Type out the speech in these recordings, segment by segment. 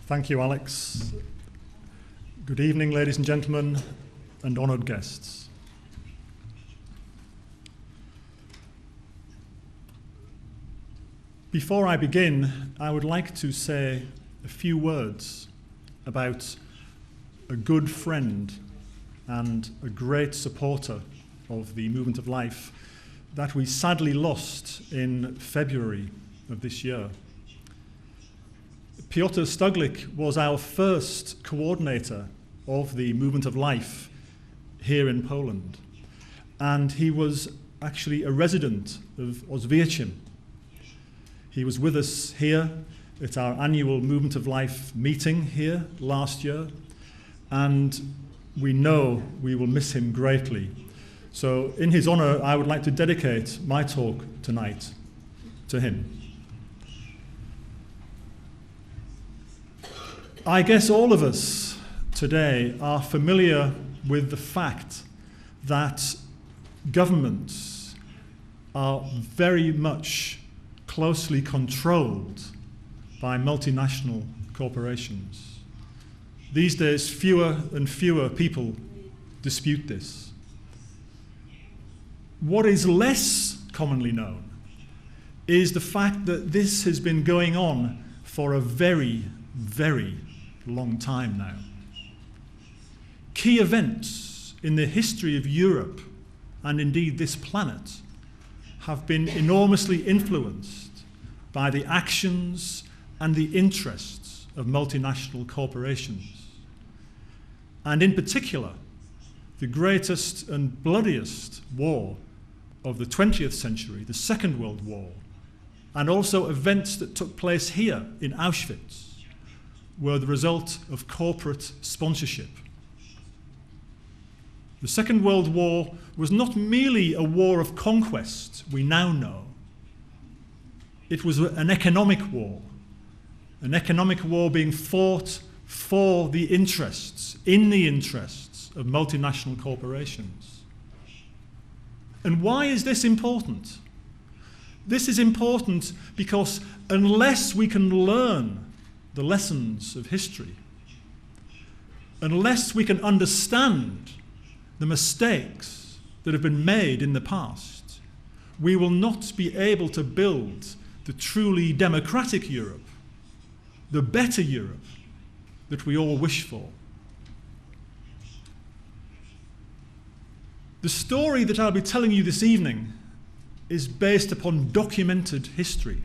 Thank you, Alex. Good evening, ladies and gentlemen, and honoured guests. Before I begin, I would like to say a few words about a good friend and a great supporter of the Movement of Life that we sadly lost in February of this year. Piotr Stuglik was our first coordinator of the Movement of Life here in Poland, and he was actually a resident of Auschwitz. He was with us here at our annual Movement of Life meeting here last year, and we know we will miss him greatly. So in his honour, I would like to dedicate my talk tonight to him. I guess all of us today are familiar with the fact that governments are very much closely controlled by multinational corporations. These days, fewer and fewer people dispute this. What is less commonly known is the fact that this has been going on for a very, very long time now. Key events in the history of Europe, and indeed this planet, have been enormously influenced by the actions and the interests of multinational corporations. And in particular, the greatest and bloodiest war of the 20th century, the Second World War, and also events that took place here in Auschwitz, were the result of corporate sponsorship. The Second World War was not merely a war of conquest, we now know. It was an economic war being fought for the interests, in the interests of multinational corporations. And why is this important? This is important because unless we can learn the lessons of history, unless we can understand the mistakes that have been made in the past, we will not be able to build the truly democratic Europe, the better Europe that we all wish for. The story that I'll be telling you this evening is based upon documented history.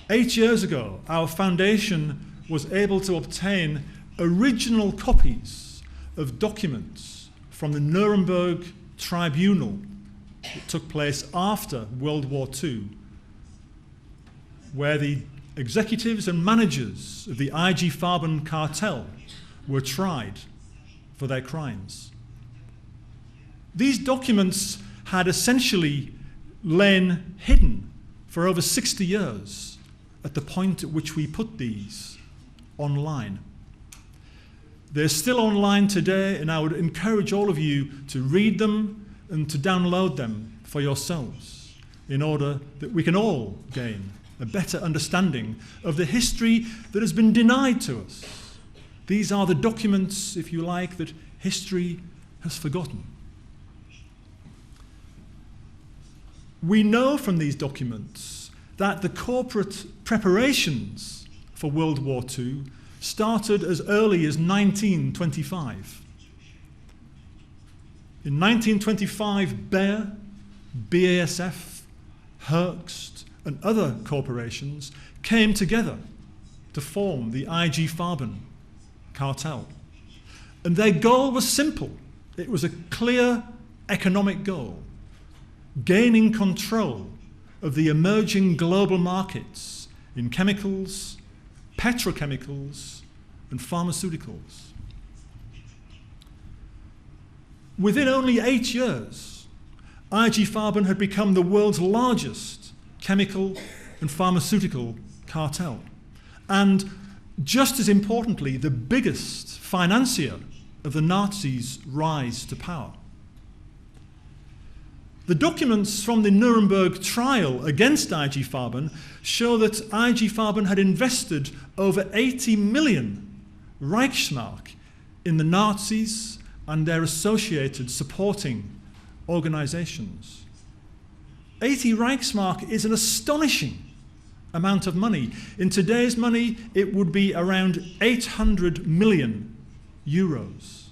8 years ago, our foundation was able to obtain original copies of documents from the Nuremberg tribunal that took place after World War II, where the executives and managers of the IG Farben cartel were tried for their crimes. These documents had essentially lain hidden for over 60 years at the point at which we put these online. They're still online today, and I would encourage all of you to read them and to download them for yourselves in order that we can all gain a better understanding of the history that has been denied to us. These are the documents, if you like, that history has forgotten. We know from these documents that the corporate preparations for World War II started as early as 1925. In 1925, Bayer, BASF, Hoechst, and other corporations came together to form the IG Farben cartel. And their goal was simple. It was a clear economic goal: gaining control of the emerging global markets in chemicals, petrochemicals, and pharmaceuticals. Within only 8 years, IG Farben had become the world's largest chemical and pharmaceutical cartel, and just as importantly, the biggest financier of the Nazis' rise to power. The documents from the Nuremberg trial against IG Farben show that IG Farben had invested over 80 million Reichsmark in the Nazis and their associated supporting organizations. 80 Reichsmark is an astonishing amount of money. In today's money, it would be around 800 million euros.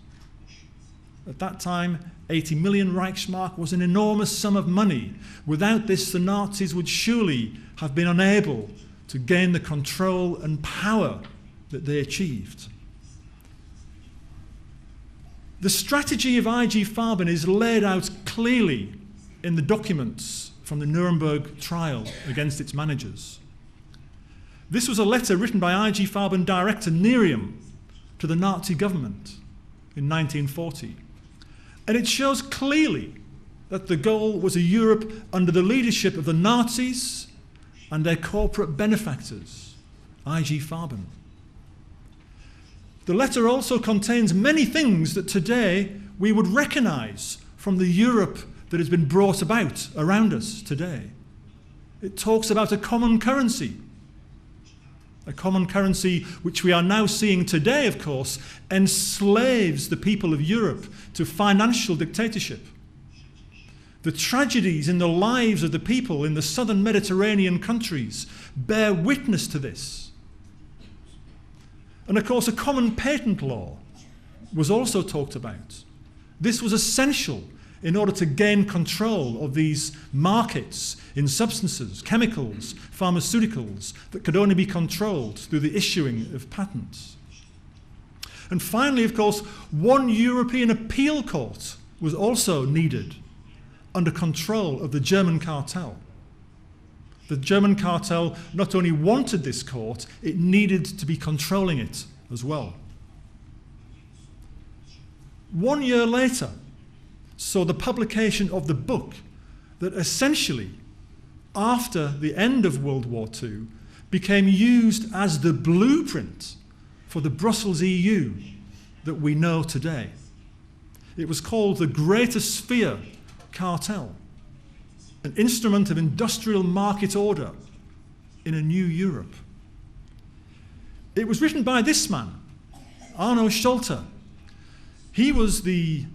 At that time, 80 million Reichsmark was an enormous sum of money. Without this, the Nazis would surely have been unable to gain the control and power that they achieved. The strategy of IG Farben is laid out clearly in the documents from the Nuremberg trial against its managers. This was a letter written by IG Farben director Nerium to the Nazi government in 1940. And it shows clearly that the goal was a Europe under the leadership of the Nazis and their corporate benefactors, IG Farben. The letter also contains many things that today we would recognize from the Europe that has been brought about around us today. It talks about a common currency which we are now seeing today, of course, enslaves the people of Europe to financial dictatorship. The tragedies in the lives of the people in the southern Mediterranean countries bear witness to this. And of course, a common patent law was also talked about. This was essential in order to gain control of these markets in substances, chemicals, pharmaceuticals that could only be controlled through the issuing of patents. And finally, of course, one European appeal court was also needed under control of the German cartel. The German cartel not only wanted this court, it needed to be controlling it as well. 1 year later saw the publication of the book that essentially, after the end of World War II, became used as the blueprint for the Brussels EU that we know today. It was called the Greater Sphere Cartel, an instrument of industrial market order in a new Europe. It was written by this man, Arno Scholter. He was the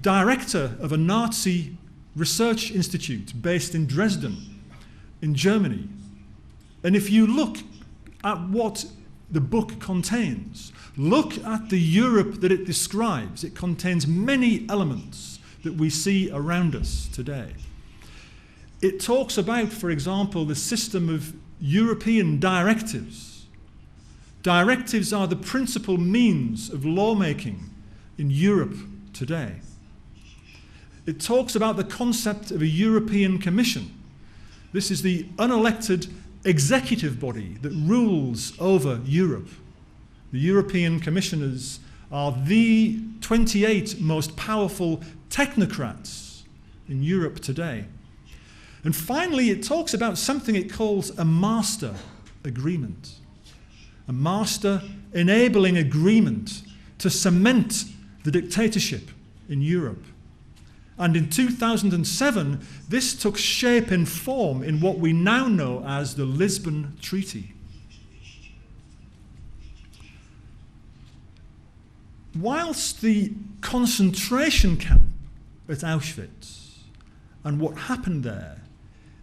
director of a Nazi research institute based in Dresden, in Germany. And if you look at what the book contains, look at the Europe that it describes. It contains many elements that we see around us today. It talks about, for example, the system of European directives. Directives are the principal means of lawmaking in Europe today. It talks about the concept of a European Commission. This is the unelected executive body that rules over Europe. The European Commissioners are the 28 most powerful technocrats in Europe today. And finally, it talks about something it calls a master agreement. A master enabling agreement to cement the dictatorship in Europe. And in 2007, this took shape and form in what we now know as the Lisbon Treaty. Whilst the concentration camp at Auschwitz and what happened there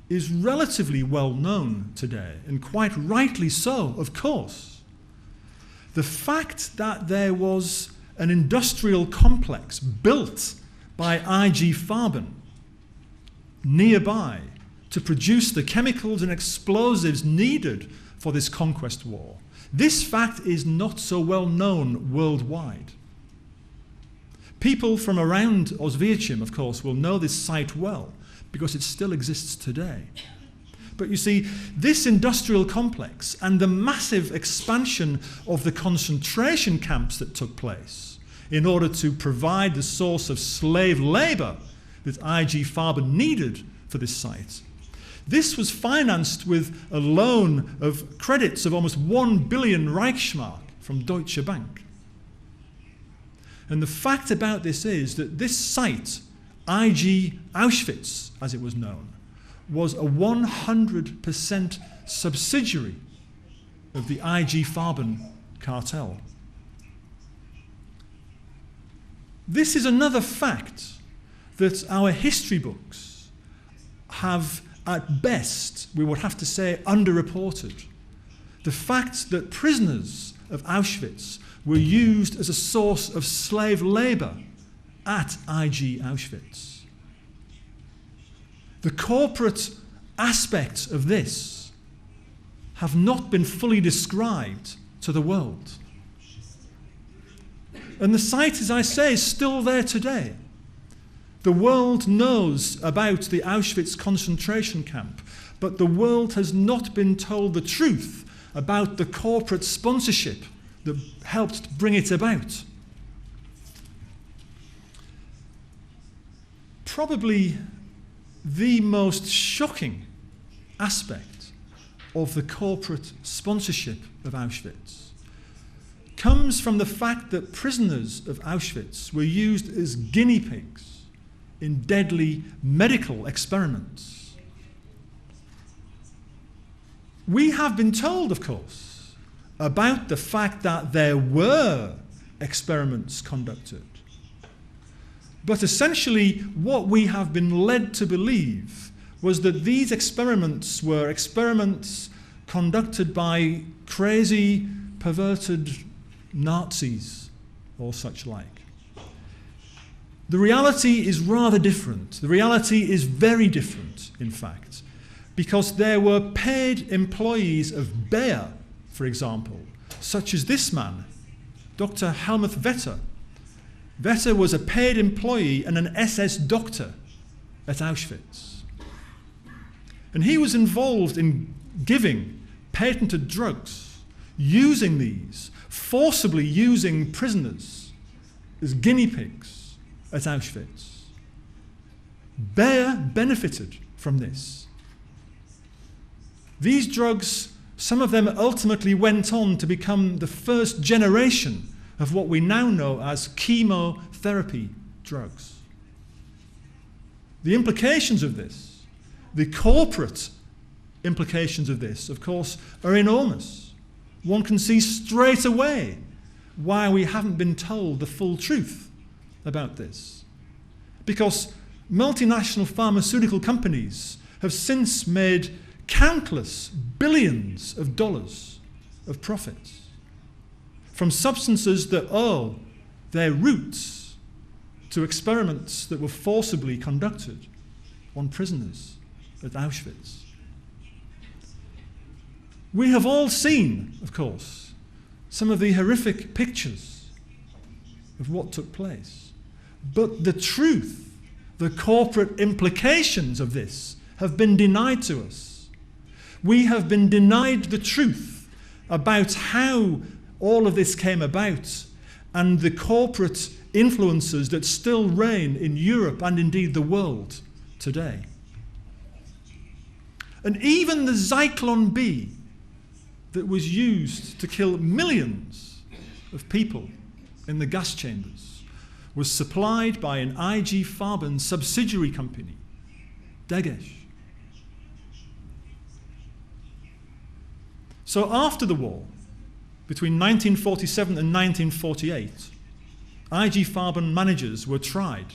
is relatively well known today, and quite rightly so, of course, the fact that there was an industrial complex built by IG Farben nearby to produce the chemicals and explosives needed for this conquest war, this fact is not so well known worldwide. People from around Auschwitz, of course, will know this site well because it still exists today. But you see, this industrial complex and the massive expansion of the concentration camps that took place in order to provide the source of slave labor that IG Farben needed for this site, this was financed with a loan of credits of almost 1 billion Reichsmark from Deutsche Bank. And the fact about this is that this site, IG Auschwitz, as it was known, was a 100% subsidiary of the IG Farben cartel. This is another fact that our history books have, at best, we would have to say, underreported. The fact that prisoners of Auschwitz were used as a source of slave labour at IG Auschwitz. The corporate aspects of this have not been fully described to the world. And the site, as I say, is still there today. The world knows about the Auschwitz concentration camp, but the world has not been told the truth about the corporate sponsorship that helped bring it about. Probably the most shocking aspect of the corporate sponsorship of Auschwitz comes from the fact that prisoners of Auschwitz were used as guinea pigs in deadly medical experiments. We have been told, of course, about the fact that there were experiments conducted. But essentially, what we have been led to believe was that these experiments were experiments conducted by crazy, perverted Nazis or such like. The reality is rather different. The reality is very different, in fact, because there were paid employees of Bayer, for example, such as this man, Dr. Helmut Vetter. Vetter was a paid employee and an SS doctor at Auschwitz. And he was involved in giving patented drugs, using these, forcibly using prisoners as guinea pigs at Auschwitz. Bayer benefited from this. These drugs, some of them ultimately went on to become the first generation of what we now know as chemotherapy drugs. The implications of this, the corporate implications of this, of course, are enormous. One can see straight away why we haven't been told the full truth about this. Because multinational pharmaceutical companies have since made countless billions of dollars of profits from substances that owe their roots to experiments that were forcibly conducted on prisoners at Auschwitz. We have all seen, of course, some of the horrific pictures of what took place. But the truth, the corporate implications of this have been denied to us. We have been denied the truth about how all of this came about and the corporate influences that still reign in Europe and indeed the world today. And even the Zyklon B that was used to kill millions of people in the gas chambers was supplied by an IG Farben subsidiary company, Degesh. So after the war, between 1947 and 1948, IG Farben managers were tried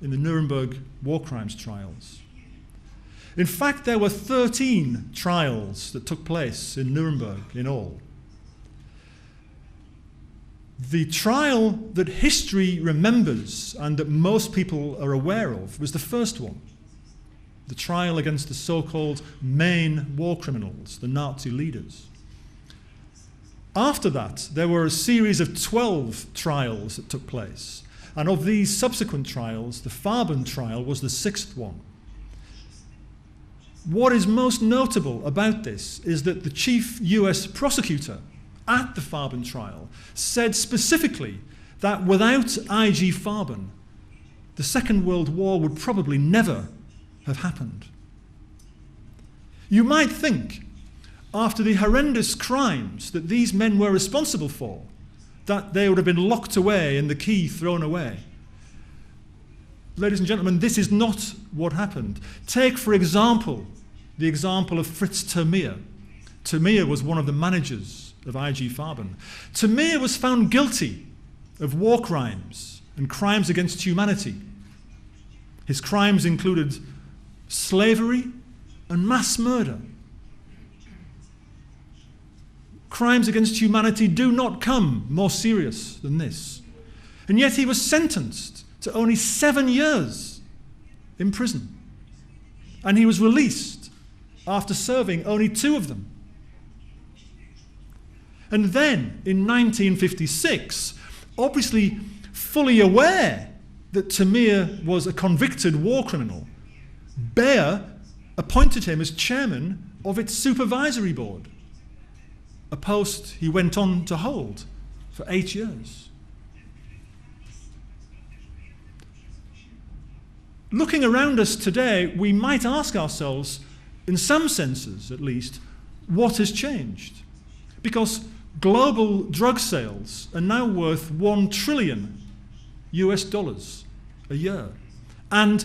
in the Nuremberg war crimes trials. In fact, there were 13 trials that took place in Nuremberg in all. The trial that history remembers and that most people are aware of was the first one, the trial against the so-called main war criminals, the Nazi leaders. After that, there were a series of 12 trials that took place, and of these subsequent trials, the Farben trial was the 6th one. What is most notable about this is that the chief US prosecutor at the Farben trial said specifically that without IG Farben, the Second World War would probably never have happened. You might think, after the horrendous crimes that these men were responsible for, that they would have been locked away and the key thrown away. ladies and gentlemen, this is not what happened. Take, for example, the example of Fritz Termeer. Termeer was one of the managers of IG Farben. Termeer was found guilty of war crimes and crimes against humanity. His crimes included slavery and mass murder. Crimes against humanity do not come more serious than this. And yet he was sentenced to only 7 years in prison. And he was released after serving only 2 of them. And then, in 1956, obviously fully aware that Termeer was a convicted war criminal, Bayer appointed him as chairman of its supervisory board, a post he went on to hold for 8 years. Looking around us today, we might ask ourselves, in some senses at least, what has changed? Because global drug sales are now worth $1 trillion a year. And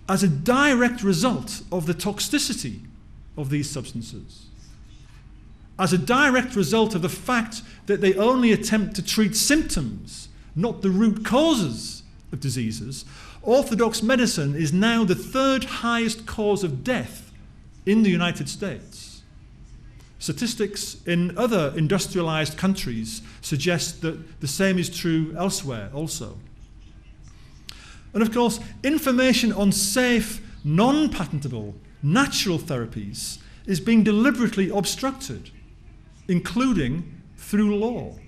as a direct result of the toxicity of these substances, as a direct result of the fact that they only attempt to treat symptoms, not the root causes of diseases, orthodox medicine is now the 3rd highest cause of death in the United States. Statistics in other industrialized countries suggest that the same is true elsewhere also. And of course, information on safe, non-patentable, natural therapies is being deliberately obstructed, including through law.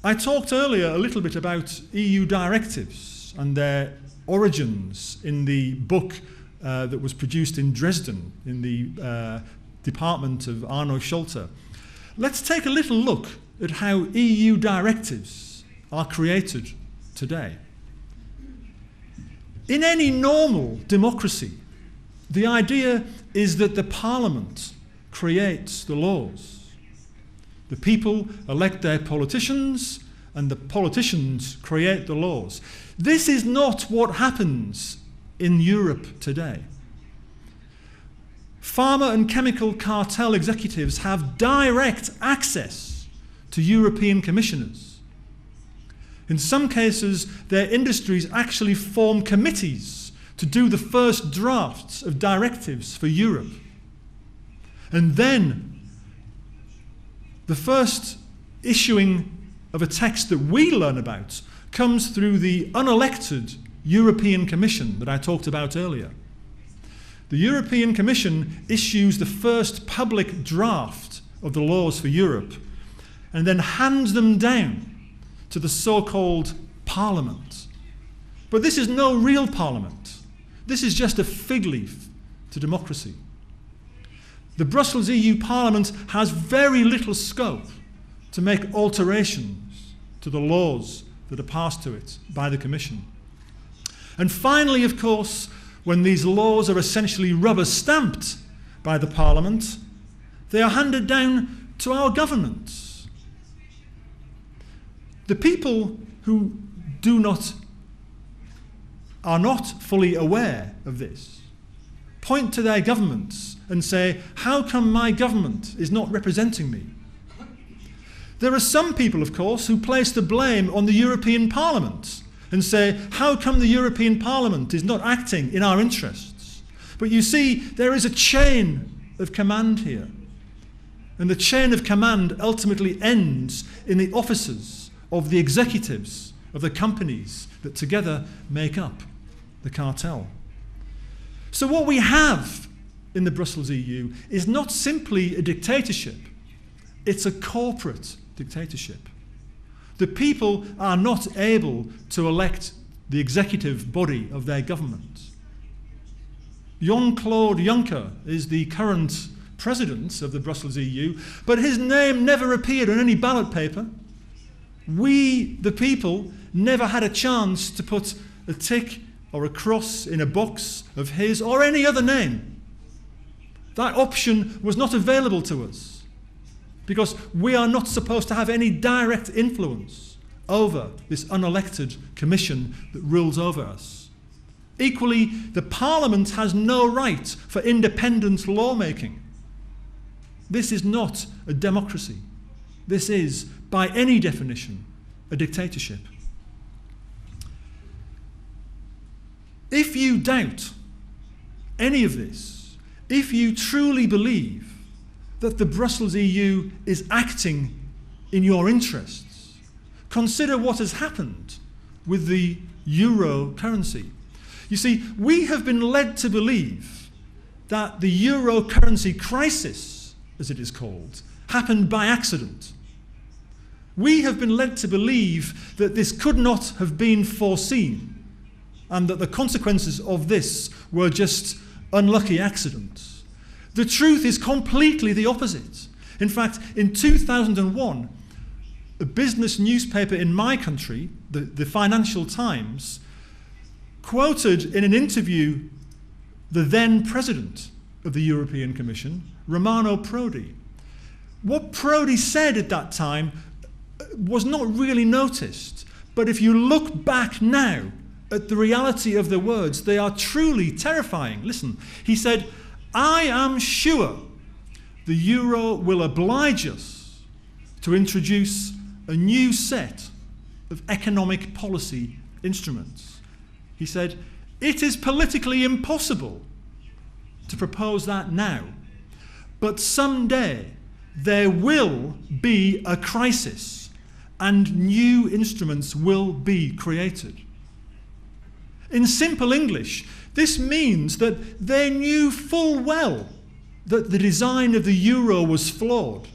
I talked earlier a little bit about EU directives and their origins in the book that was produced in Dresden in the department of Arno Scholter. Let's take a little look at how EU directives are created today. In any normal democracy, the idea is that the parliament creates the laws. The people elect their politicians, and the politicians create the laws. This is not what happens in Europe today. Pharma and chemical cartel executives have direct access to European commissioners. In some cases, their industries actually form committees to do the first drafts of directives for Europe. And then the first issuing of a text that we learn about comes through the unelected European Commission that I talked about earlier. The European Commission issues the first public draft of the laws for Europe and then hands them down to the so-called Parliament. But this is no real Parliament. This is just a fig leaf to democracy. The Brussels EU Parliament has very little scope to make alterations to the laws that are passed to it by the Commission. And finally, of course, when these laws are essentially rubber-stamped by the Parliament, they are handed down to our governments. The people who are not fully aware of this point to their governments and say, how come my government is not representing me? There are some people, of course, who place the blame on the European Parliament and say, how come the European Parliament is not acting in our interests? But you see, there is a chain of command here. And the chain of command ultimately ends in the offices of the executives of the companies that together make up the cartel. So what we have in the Brussels EU is not simply a dictatorship, it's a corporate dictatorship. The people are not able to elect the executive body of their government. Jean-Claude Juncker is the current president of the Brussels EU, but his name never appeared on any ballot paper. We, the people, never had a chance to put a tick or a cross in a box of his or any other name. That option was not available to us because we are not supposed to have any direct influence over this unelected commission that rules over us. Equally, the Parliament has no right for independent lawmaking. This is not a democracy. This is, by any definition, a dictatorship. If you doubt any of this, if you truly believe that the Brussels EU is acting in your interests, consider what has happened with the euro currency. You see, we have been led to believe that the euro currency crisis, as it is called, happened by accident. We have been led to believe that this could not have been foreseen and that the consequences of this were just unlucky accidents. The truth is completely the opposite. In fact, in 2001, a business newspaper in my country, the Financial Times, quoted in an interview the then president of the European Commission, Romano Prodi. What Prodi said at that time was not really noticed, but if you look back now at the reality of the words, they are truly terrifying. Listen, he said, "I am sure the euro will oblige us to introduce a new set of economic policy instruments." He said, "It is politically impossible to propose that now, but someday there will be a crisis and new instruments will be created." In simple English, this means that they knew full well that the design of the euro was flawed.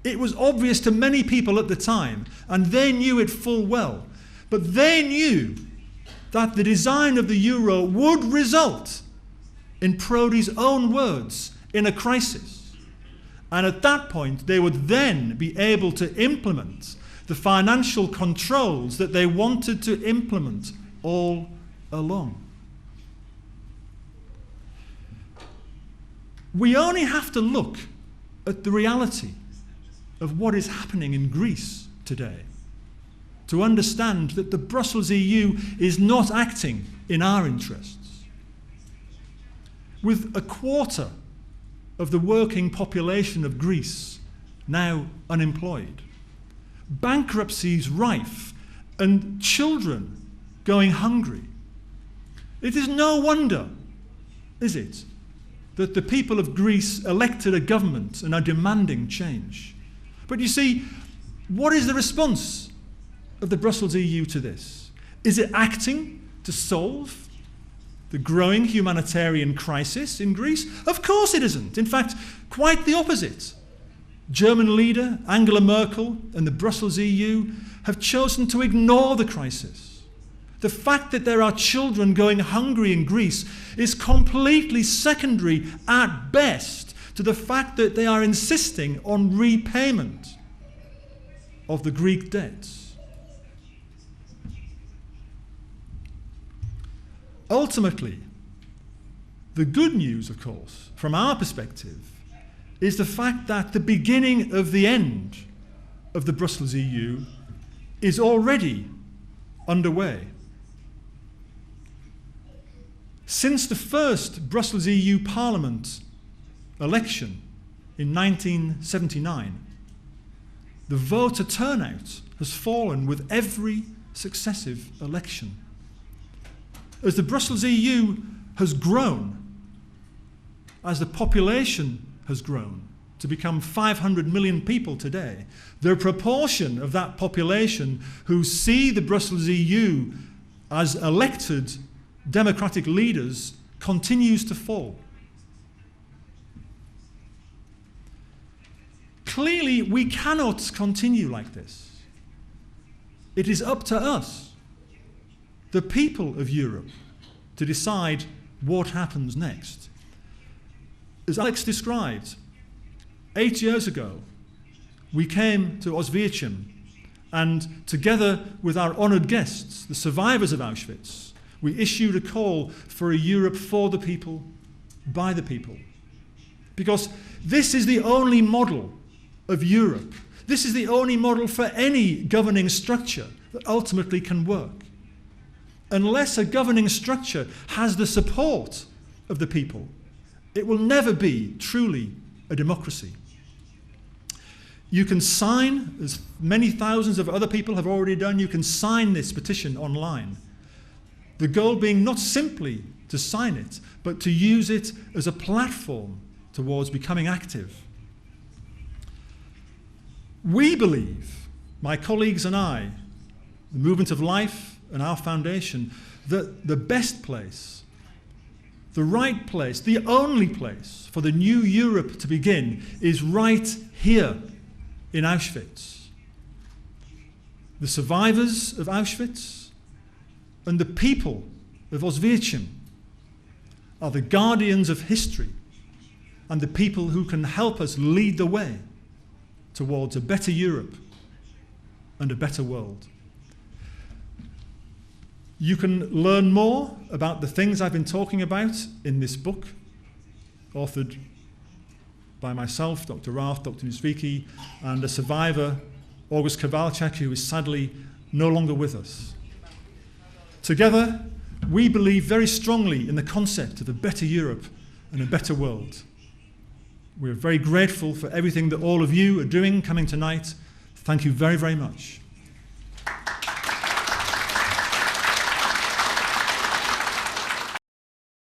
It was obvious to many people at the time, and they knew it full well. But they knew that the design of the euro would result, in Prodi's own words, in a crisis. And at that point, they would then be able to implement the financial controls that they wanted to implement all along. We only have to look at the reality of what is happening in Greece today to understand that the Brussels EU is not acting in our interests. With a quarter of the working population of Greece now unemployed, bankruptcies rife, and children going hungry, it is no wonder, is it, that the people of Greece elected a government and are demanding change. But you see, what is the response of the Brussels EU to this? Is it acting to solve the growing humanitarian crisis in Greece? Of course it isn't. In fact, quite the opposite. German leader Angela Merkel and the Brussels EU have chosen to ignore the crisis. The fact that there are children going hungry in Greece is completely secondary at best to the fact that they are insisting on repayment of the Greek debts. Ultimately, the good news, of course, from our perspective, is the fact that the beginning of the end of the Brussels EU is already underway. Since the first Brussels EU Parliament election in 1979, the voter turnout has fallen with every successive election. As the Brussels EU has grown, as the population has grown to become 500 million people today, the proportion of that population who see the Brussels EU as elected democratic leaders continues to fall. Clearly, we cannot continue like this. It is up to us, the people of Europe, to decide what happens next. As Alex described, 8 years ago, we came to Auschwitz, and together with our honoured guests, the survivors of Auschwitz, we issued a call for a Europe for the people, by the people. Because this is the only model of Europe This is the only model for any governing structure that ultimately can work. Unless a governing structure has the support of the people, it will never be truly a democracy. You can sign, as many thousands of other people have already done, you can sign this petition online. The goal being not simply to sign it, but to use it as a platform towards becoming active. We believe, my colleagues and I, the Movement of Life and our foundation, that the best place, the right place, the only place for the new Europe to begin is right here in Auschwitz. The survivors of Auschwitz and the people of Auschwitz are the guardians of history and the people who can help us lead the way towards a better Europe and a better world. You can learn more about the things I've been talking about in this book, authored by myself, Dr. Rath, Dr. Nusviki, and a survivor, August Kowalczak, who is sadly no longer with us. Together, we believe very strongly in the concept of a better Europe and a better world. We're very grateful for everything that all of you are doing coming tonight. Thank you very, very much.